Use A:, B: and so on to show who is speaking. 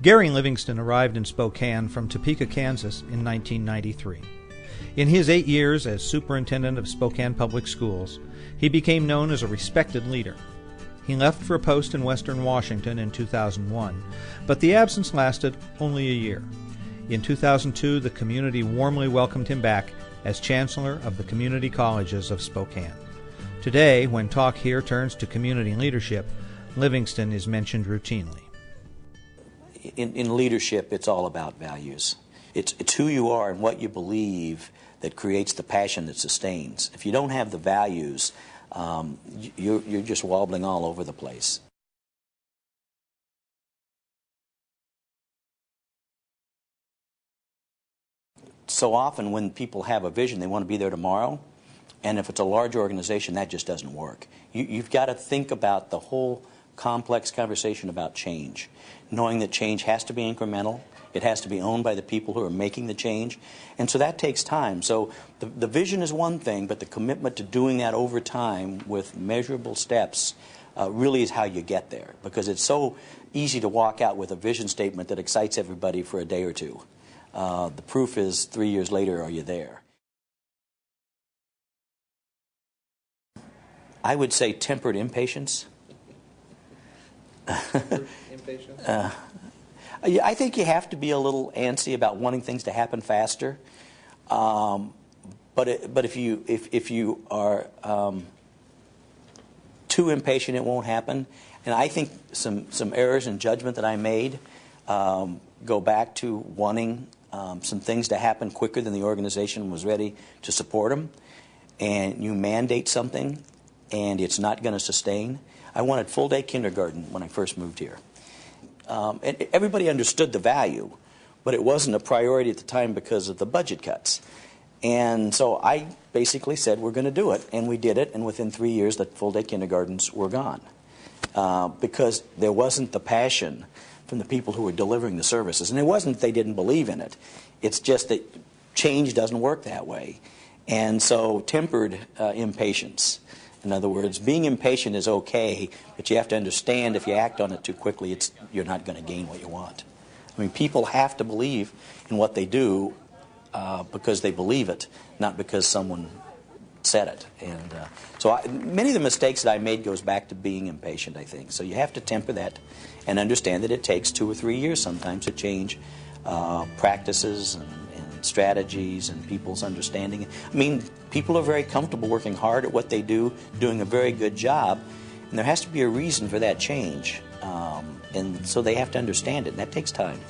A: Gary Livingston arrived in Spokane from Topeka, Kansas in 1993. In his 8 years as superintendent of Spokane Public Schools, he became known as a respected leader. He left for a post in Western Washington in 2001, but the absence lasted only a year. In 2002, the community warmly welcomed him back as Chancellor of the Community Colleges of Spokane. Today, when talk here turns to community leadership, Livingston is mentioned routinely.
B: In leadership, it's all about values. It's who you are and what you believe that creates the passion that sustains. If you don't have the values, you're just wobbling all over the place. So often when people have a vision, they want to be there tomorrow. And if it's a large organization, that just doesn't work. You've got to think about the whole complex conversation about change, knowing that change has to be incremental. It has to be owned by the people who are making the change. And so that takes time. So the vision is one thing, but the commitment to doing that over time with measurable steps really is how you get there. Because it's so easy to walk out with a vision statement that excites everybody for a day or two. The proof is 3 years later, are you there? I would say tempered impatience.
C: Impatience?
B: I think you have to be a little antsy about wanting things to happen faster. But if you are too impatient, it won't happen. And I think some errors in judgment that I made go back to wanting some things to happen quicker than the organization was ready to support them. And you mandate something, and it's not going to sustain. I wanted full-day kindergarten when I first moved here. And everybody understood the value, but it wasn't a priority at the time because of the budget cuts. And so I basically said, we're going to do it, and we did it, and within 3 years, the full-day kindergartens were gone. Because there wasn't the passion from the people who were delivering the services. And it wasn't that they didn't believe in it. It's just that change doesn't work that way. And so tempered impatience. In other words, being impatient is okay, but you have to understand if you act on it too quickly, you're not going to gain what you want. I mean, people have to believe in what they do because they believe it, not because someone said it. And many of the mistakes that I made goes back to being impatient, I think. So you have to temper that and understand that it takes 2 or 3 years sometimes to change practices and strategies and people's understanding. I mean, people are very comfortable working hard at what they do, doing a very good job, and there has to be a reason for that change. And so they have to understand it, and that takes time.